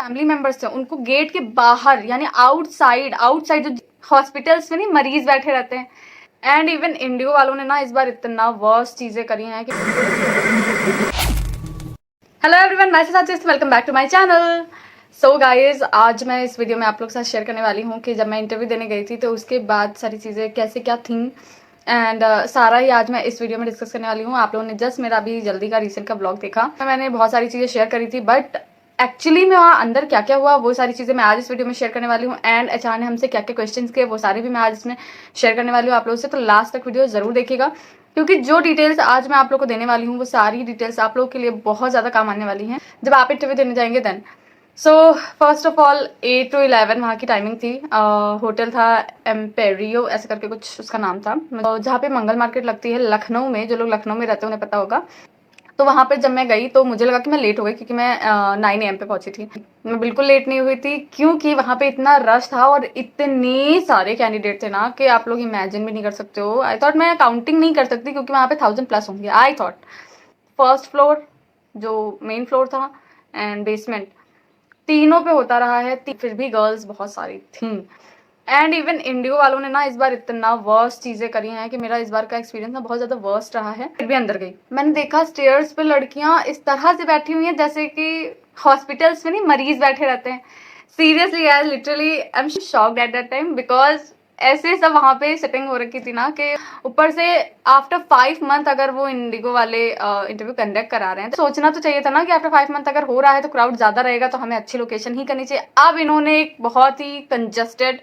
Family members थे उनको gate के बाहर यानी आउटसाइड जो हॉस्पिटल्स में नहीं मरीज बैठे रहते हैं। एंड इवन इंडियो वालों ने ना इस बार इतना वर्स्ट चीजें करी हैं कि हेलो एवरीवन, मैं Sathi welcome back to my channel. So guys, आज मैं इस वीडियो में आप लोग के साथ शेयर करने वाली हूँ कि जब मैं इंटरव्यू देने गई थी तो उसके बाद सारी चीज़ें कैसे क्या थी एंड सारा ही आज मैं इस वीडियो में डिस्कस करने वाली हूँ। आप लोगों ने जस्ट मेरा अभी जल्दी का रिसेंट का ब्लॉग देखा, मैंने बहुत सारी चीज़ें शेयर करी थी, बट एक्चुअली में वहाँ अंदर क्या क्या हुआ वो सारी चीज़ें मैं आज इस वीडियो में शेयर करने वाली हूँ। एंड एचआर ने हमसे क्या क्या क्वेश्चंस किए वो सारे भी मैं आज इसमें शेयर करने वाली हूँ आप लोगों से। तो लास्ट तक वीडियो जरूर देखिएगा, क्योंकि जो डिटेल्स आज मैं आप लोग को देने वाली हूँ वो सारी डिटेल्स आप लोगों के लिए बहुत ज़्यादा काम आने वाली हैं जब आप इंटरव्यू देने जाएंगे then. So first of all 8 to 11 वहाँ की टाइमिंग थी। होटल था एम्पेरियो ऐसे करके कुछ उसका नाम था, जहाँ पे मंगल मार्केट लगती है लखनऊ में। जो लोग लखनऊ में रहते हैं उन्हें पता होगा। तो वहाँ पर जब मैं गई तो मुझे लगा कि मैं लेट हो गई, क्योंकि मैं 9 AM पे पहुंची थी। मैं बिल्कुल लेट नहीं हुई थी, क्योंकि वहाँ पे इतना रश था और इतने सारे कैंडिडेट थे ना कि आप लोग इमेजिन भी नहीं कर सकते हो। आई थॉट मैं काउंटिंग नहीं कर सकती, क्योंकि वहाँ पे 1000+ होंगे। आई थॉट फर्स्ट फ्लोर जो मेन फ्लोर था एंड बेसमेंट तीनों पे होता रहा है, फिर भी गर्ल्स बहुत सारी थी। एंड इवन इंडियो वालों ने ना इस बार इतना वर्स्ट चीजें करी हैं कि मेरा इस बार का एक्सपीरियंस ना बहुत ज्यादा वर्स्ट रहा है। फिर भी अंदर गई, मैंने देखा स्टेयर्स पे लड़कियां इस तरह से बैठी हुई हैं जैसे कि हॉस्पिटल्स में नहीं मरीज बैठे रहते हैं। सीरियसली यार, literally I am shocked at that time, because ऐसे सब वहां पे सेटिंग हो रखी थी ना कि ऊपर से आफ्टर 5 मंथ अगर वो इंडिगो वाले इंटरव्यू कंडक्ट करा रहे हैं तो सोचना तो चाहिए था ना कि आफ्टर 5 मंथ अगर हो रहा है तो क्राउड ज्यादा रहेगा तो हमें अच्छी लोकेशन ही करनी चाहिए। अब इन्होंने एक बहुत ही कंजस्टेड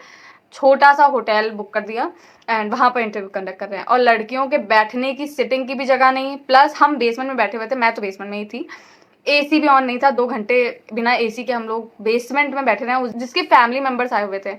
छोटा सा होटल बुक कर दिया एंड वहां पर इंटरव्यू कंडक्ट कर रहे हैं, और लड़कियों के बैठने की सिटिंग की भी जगह नहीं। प्लस हम बेसमेंट में बैठे हुए थे, मैं तो बेसमेंट में ही थी, एसी भी ऑन नहीं था। 2 घंटे बिना एसी के हम लोग बेसमेंट में बैठे रहे, जिसके फैमिली मेंबर्स आए हुए थे।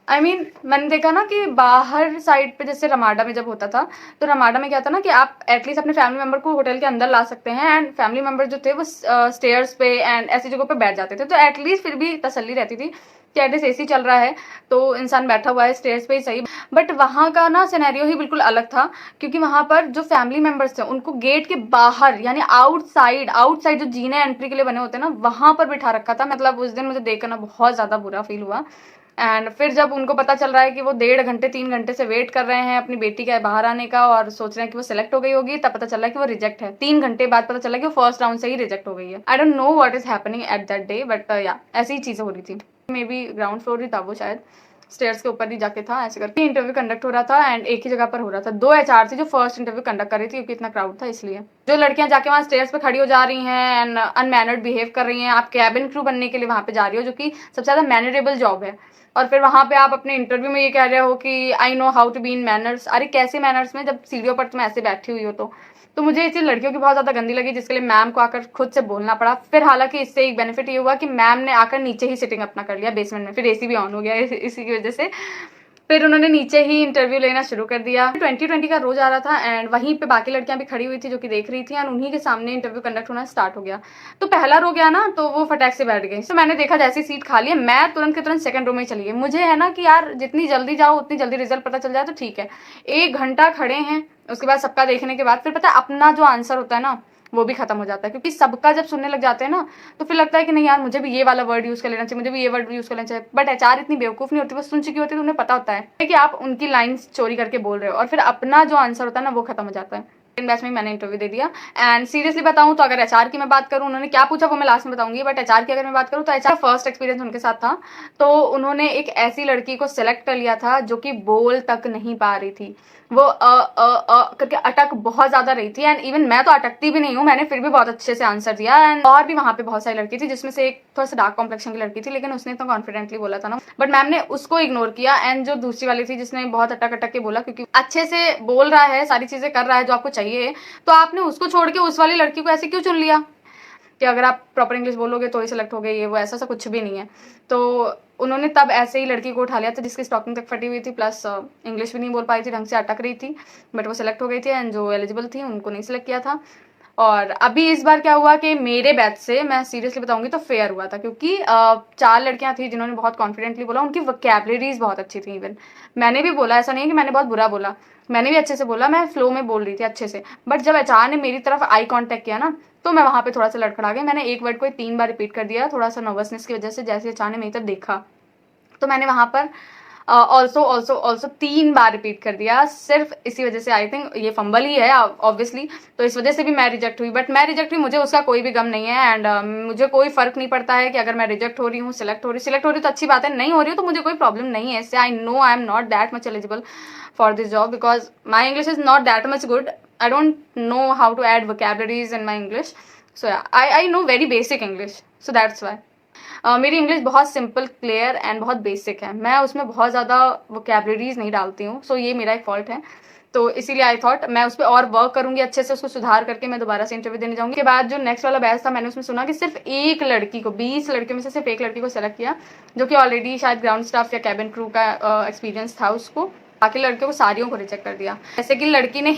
मैंने देखा ना कि बाहर साइड पे जैसे रमाडा में जब होता था तो रमाडा में क्या था ना कि आप एटलीस्ट अपने फैमिली मेंबर को होटल के अंदर ला सकते हैं, एंड फैमिली मेंबर जो थे वो स्टेयर्स पे एंड ऐसी जगहों पे बैठ जाते थे, तो एटलीस्ट फिर भी तसल्ली रहती थी कि एटलीस्ट एसी चल रहा है तो इंसान बैठा हुआ है स्टेयर्स पे ही सही। बट वहाँ का ना सिनेरियो ही बिल्कुल अलग था, क्योंकि वहाँ पर जो फैमिली मेंबर्स थे उनको गेट के बाहर यानी आउटसाइड जो जीने एंट्री के लिए बने होते हैं ना वहां पर बिठा रखा था। मतलब उस दिन मुझे देखकर ना बहुत ज्यादा बुरा फील हुआ। एंड फिर जब उनको पता चल रहा है कि वो 1.5 घंटे 3 घंटे से वेट कर रहे हैं अपनी बेटी के बाहर आने का और सोच रहे हैं कि वो सिलेक्ट हो गई होगी, तब पता चला कि वो रिजेक्ट है। 3 घंटे बाद पता चला कि वो फर्स्ट राउंड से ही रिजेक्ट हो गई है। I don't know what is happening at that day, but या ऐसी ही चीजें हो रही थी। मे बी ग्राउंड फ्लोर ही था वो, शायद स्टेयर्स के ऊपर ही जाके था। ऐसे करके इंटरव्यू कंडक्ट हो रहा था एंड एक ही जगह पर हो रहा था। 2 HR थी जो फर्स्ट इंटरव्यू कंडक्ट कर रही थी, क्योंकि इतना क्राउड था इसलिए। जो लड़कियां जाके वहाँ स्टेयर्स पे खड़ी हो जा रही हैं एंड अनमैनर्ड बिहेव कर रही हैं, आप कैबिन क्रू बनने के लिए वहां पे जा रही हो, जो कि सबसे ज्यादा मैनरेबल जॉब है, और फिर वहां पे आप अपने इंटरव्यू में ये कह रहे हो कि I know how to be in manners. अरे कैसे मैनर्स में, जब सीढ़ियों पर तुम ऐसे बैठी हुई हो तो मुझे ये चीज लड़कियों की बहुत ज्यादा गंदी लगी, जिसके लिए मैम को आकर खुद से बोलना पड़ा। फिर हालांकि इससे एक बेनिफिट ये हुआ कि मैम ने आकर नीचे ही सिटिंग अपना कर लिया बेसमेंट में, फिर एसी भी ऑन हो गया इसी की वजह से। फिर उन्होंने नीचे ही इंटरव्यू लेना शुरू कर दिया। 2020 का रोज आ रहा था एंड वहीं पे बाकी लड़कियां भी खड़ी हुई थी जो कि देख रही थी, एंड उन्हीं के सामने इंटरव्यू कंडक्ट होना स्टार्ट हो गया। तो पहला रो गया ना तो वो फटाक से बैठ गई। तो मैंने देखा जैसी सीट खाली है मैं तुरंत के तुरंत सेकंड रो में चली गई। मुझे है ना कि यार जितनी जल्दी जाओ उतनी जल्दी रिजल्ट पता चल जाए तो ठीक है। 1 घंटा खड़े हैं, उसके बाद सबका देखने के बाद फिर पता है अपना जो आंसर होता है ना वो भी खत्म हो जाता है, क्योंकि सबका जब सुनने लग जाते हैं ना तो फिर लगता है कि नहीं यार मुझे भी ये वाला वर्ड यूज कर लेना चाहिए, मुझे भी ये वर्ड यूज कर लेना चाहिए। बट HR इतनी बेवकूफ नहीं होती, वो सुन चुकी होती है तो उन्हें पता होता है कि आप उनकी लाइंस चोरी करके बोल रहे हो, और फिर अपना जो आंसर होता है ना वो खत्म हो जाता है। बैच में मैंने इंटरव्यू दे दिया एंड सीरियसली बताऊं तो अगर HR की मैं बात करूं, उन्होंने क्या पूछा वो मैं लास्ट में बताऊंगी, बट HR की अगर मैं बात करूं तो HR फर्स्ट एक्सपीरियंस उनके साथ था। तो उन्होंने एक ऐसी लड़की को सिलेक्ट कर लिया था जो कि बोल तक नहीं पा रही थी। वो करके अटक बहुत ज्यादा रही थी, एंड इवन मैं तो अटकती भी नहीं हूँ, मैंने फिर भी बहुत अच्छे से आंसर दिया। एंड और भी वहां पे बहुत सारी लड़की थी, जिसमें से एक थोड़ा सा डार्क कॉम्प्लेक्शन की लड़की थी, लेकिन उसने इतना कॉन्फिडेंटली बोला था ना, बट मैम ने उसको इग्नोर किया। एंड जो दूसरी वाली थी जिसने बहुत अटक अटक के बोला, क्योंकि अच्छे से बोल रहा है, सारी चीजें कर रहा है जो आपको चाहिए, तो आपने उसको छोड़ के उस वाली लड़की को ऐसे क्यों चुन लिया कि अगर आप प्रॉपर इंग्लिश बोलोगे तो ही सिलेक्ट हो गए, ये वो ऐसा सा कुछ भी नहीं है। तो उन्होंने तब ऐसे ही लड़की को उठा लिया था जिसकी स्टॉकिंग तक फटी हुई थी, प्लस इंग्लिश भी नहीं बोल पाई थी ढंग से, अटक रही थी, बट वो सिलेक्ट हो गई थी। एंड जो एलिजिबल थी उनको नहीं सिलेक्ट किया था। और अभी इस बार क्या हुआ कि मेरे बैच से मैं सीरियसली बताऊंगी तो फेयर हुआ था, क्योंकि 4 लड़कियां थी जिन्होंने बहुत कॉन्फिडेंटली बोला, उनकी वोकैबुलरीज बहुत अच्छी थी। इवन मैंने भी बोला, ऐसा नहीं है कि मैंने बहुत बुरा बोला, मैंने भी अच्छे से बोला, मैं फ्लो में बोल रही थी अच्छे से, बट जब एचआर ने मेरी तरफ आई कांटेक्ट किया ना, तो मैं वहाँ पे थोड़ा सा लड़खड़ा गई। मैंने एक वर्ड को 3 बार रिपीट कर दिया, थोड़ा सा नर्वसनेस की वजह से। जैसे एचआर ने मेरी तरफ देखा तो मैंने वहाँ पर ऑल्सो ऑल्सो ऑल्सो 3 बार रिपीट कर दिया, सिर्फ इसी वजह से। आई थिंक ये फंबल ही है ऑब्वियसली, तो इस वजह से भी मैं रिजेक्ट हुई। बट मैं रिजेक्ट हुई, मुझे उसका कोई भी गम नहीं है, एंड मुझे कोई फर्क नहीं पड़ता है कि अगर मैं रिजेक्ट हो रही हूँ, सिलेक्ट हो रही तो अच्छी बात है, नहीं हो रही हो तो मुझे कोई प्रॉब्लम नहीं है इससे। I know I am not that much eligible for this job because my English is not that much good. I don't know how to add vocabularies in my English. So yeah, I know very basic English. So that's why. मेरी English बहुत simple, clear and बहुत basic है, मैं उसमें बहुत ज़्यादा vocabularies नहीं डालती हूँ, सो ये मेरा एक फॉल्ट है। तो इसीलिए आई थॉट मैं उस पर और वर्क करूंगी, अच्छे से उसको सुधार करके मैं दोबारा से इंटरव्यू देने जाऊंगी। के बाद जो नेक्स्ट वाला बैच था, मैंने उसमें सुना कि सिर्फ एक लड़की को, 20 लड़कियों में से सिर्फ एक लड़की को सेलेक्ट किया, जो कि ऑलरेडी शायद ग्राउंड स्टाफ या कैबिन क्रू का एक्सपीरियंस था उसको। बाकी लड़कियों को सारियों को रिजेक्ट कर दिया। जैसे कि लड़की ने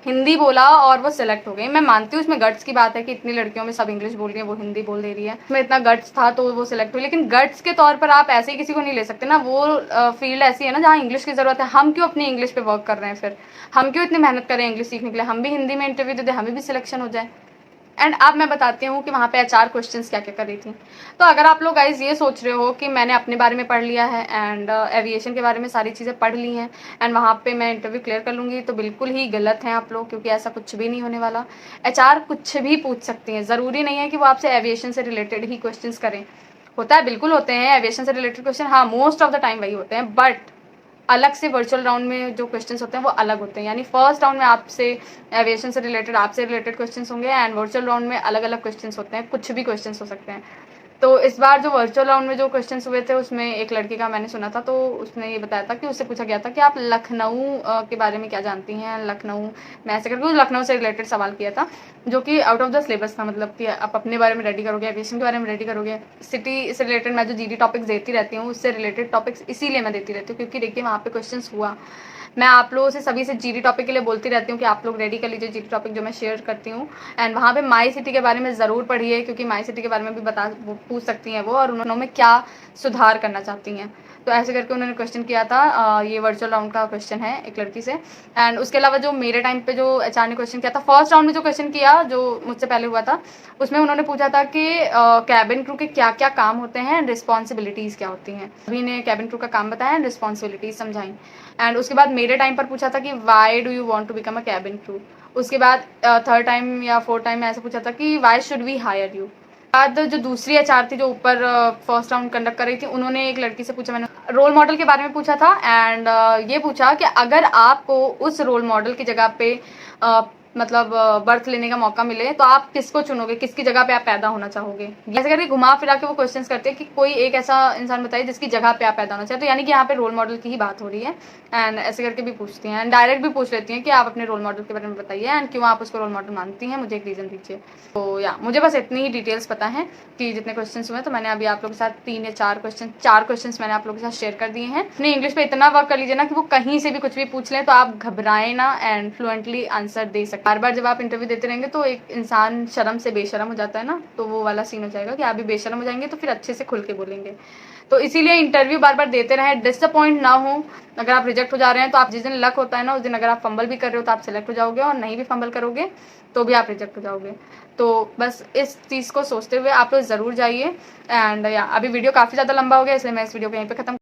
हिंदी बोला और वो सिलेक्ट हो गई। मैं मानती हूँ उसमें गट्स की बात है कि इतनी लड़कियों में सब इंग्लिश बोल रही है, वो हिंदी बोल दे रही है, उसमें इतना गट्स था तो वो सिलेक्ट हुई। लेकिन गट्स के तौर पर आप ऐसे ही किसी को नहीं ले सकते ना, वो फील्ड ऐसी है ना जहाँ इंग्लिश की जरूरत है। हम क्यों अपनी इंग्लिश पे वर्क कर रहे हैं, फिर हम क्यों इतनी मेहनत करें इंग्लिश सीखने के लिए? हम भी हिंदी में इंटरव्यू दे दें, हमें भी सिलेक्शन हो जाए। एंड अब मैं बताती हूँ कि वहाँ पे एचआर क्वेश्चंस क्या क्या कर रही थी। तो अगर आप लोग गाइज ये सोच रहे हो कि मैंने अपने बारे में पढ़ लिया है एंड एविएशन के बारे में सारी चीज़ें पढ़ ली हैं एंड वहाँ पे मैं इंटरव्यू क्लियर कर लूँगी, तो बिल्कुल ही गलत हैं आप लोग, क्योंकि ऐसा कुछ भी नहीं होने वाला। एचआर कुछ भी पूछ सकती हैं, ज़रूरी नहीं है कि वो आपसे एविएशन से रिलेटेड ही क्वेश्चंस करें। होता है, बिल्कुल होते हैं एविएशन से रिलेटेड क्वेश्चन, हाँ मोस्ट ऑफ द टाइम वही होते हैं, बट अलग से वर्चुअल राउंड में जो क्वेश्चंस होते हैं वो अलग होते हैं। यानी फर्स्ट राउंड में आपसे एविएशन से रिलेटेड क्वेश्चंस होंगे एंड वर्चुअल राउंड में अलग अलग क्वेश्चंस होते हैं, कुछ भी क्वेश्चंस हो सकते हैं। तो इस बार जो वर्चुअल राउंड में जो क्वेश्चंस हुए थे उसमें एक लड़की का मैंने सुना था, तो उसने ये बताया था कि उससे पूछा गया था कि आप लखनऊ के बारे में क्या जानती हैं, लखनऊ मैं ऐसे करके लखनऊ से रिलेटेड सवाल किया था, जो कि आउट ऑफ द सिलेबस था। मतलब कि आप अपने बारे में रेडी करोगे, एविएशन के बारे में रेडी करोगे, सिटी से रिलेटेड मैं जो जीडी टॉपिक्स देती रहती हूँ उससे रिलेटेड टॉपिक्स इसीलिए मैं देती रहती हूँ, क्योंकि देखिए वहाँ पे क्वेश्चन हुआ। मैं आप लोगों से सभी से जीडी टॉपिक के लिए बोलती रहती हूँ कि आप लोग रेडी कर लीजिए जीडी टॉपिक जो मैं शेयर करती हूँ। एंड वहाँ पे माई सिटी के बारे में ज़रूर पढ़िए, क्योंकि माई सिटी के बारे में भी पूछ सकती हैं वो, और उन्होंने क्या सुधार करना चाहती हैं। तो ऐसे करके उन्होंने क्वेश्चन किया था। ये वर्चुअल राउंड का क्वेश्चन है एक लड़की से। एंड उसके अलावा जो मेरे टाइम पे जो एचआर ने क्वेश्चन किया था, फर्स्ट राउंड में जो क्वेश्चन किया जो मुझसे पहले हुआ था, उसमें उन्होंने पूछा था कि कैबिन क्रू के क्या क्या काम होते हैं, रिस्पॉन्सिबिलिटीज़ क्या होती हैं। अभी ने कैबिन क्रू का काम बताया एंड रिस्पॉन्सिबिलिटीज समझाई। एंड उसके बाद मेरे टाइम पर पूछा था कि why do you want to become a cabin crew. उसके बाद थर्ड टाइम या फोर्थ टाइम में ऐसे पूछा था कि why should we hire you. बाद जो दूसरी एचआर थी जो ऊपर फर्स्ट राउंड कंडक्ट कर रही थी, उन्होंने एक लड़की से पूछा, मैंने रोल मॉडल के बारे में पूछा था। एंड ये पूछा कि अगर आपको उस रोल मॉडल की जगह पे मतलब बर्थ लेने का मौका मिले तो आप किसको चुनोगे, किसकी जगह पे आप पैदा होना चाहोगे। ऐसे करके घुमा फिरा के वो क्वेश्चंस करते हैं कि कोई एक ऐसा इंसान बताइए जिसकी जगह पे आप पैदा होना चाहिए। तो यानी कि यहाँ पे रोल मॉडल की ही बात हो रही है। एंड ऐसे करके भी पूछती हैं एंड डायरेक्ट भी पूछ लेती हैं कि आप अपने रोल मॉडल के बारे में बताइए एंड क्यों आप उसको रोल मॉडल मानती हैं, मुझे एक रीज़न दीजिए। तो या मुझे बस इतनी ही डिटेल्स पता है कि जितने क्वेश्चन हुए, तो मैंने अभी आप लोगों के साथ 3 या 4 क्वेश्चन मैंने आप लोगों के साथ शेयर कर दिए हैं। अपनी इंग्लिश पे इतना वर्क कर लीजिए ना कि वो कहीं से भी कुछ भी पूछ लें तो आप घबराएं ना एंड फ्लुएंटली आंसर दे सकते। बार बार जब आप इंटरव्यू देते रहेंगे तो एक इंसान शर्म से बेशर्म हो जाता है ना, तो वो वाला सीन हो जाएगा कि आप भी बेशर्म हो जाएंगे, तो फिर अच्छे से खुल के बोलेंगे। तो इसीलिए इंटरव्यू बार बार देते रहें, डिसअपॉइंट ना हो। अगर आप रिजेक्ट हो जा रहे हैं तो आप जिस दिन लक होता है ना उस दिन अगर आप फंबल भी कर रहे हो तो आप सेलेक्ट हो जाओगे, और नहीं भी फंबल करोगे तो भी आप रिजेक्ट हो जाओगे। तो बस इस चीज़ को सोचते हुए आप लोग ज़रूर जाइए। एंड या अभी वीडियो काफ़ी ज़्यादा लंबा हो गया, इसलिए मैं इस वीडियो को यहीं पे ख़त्म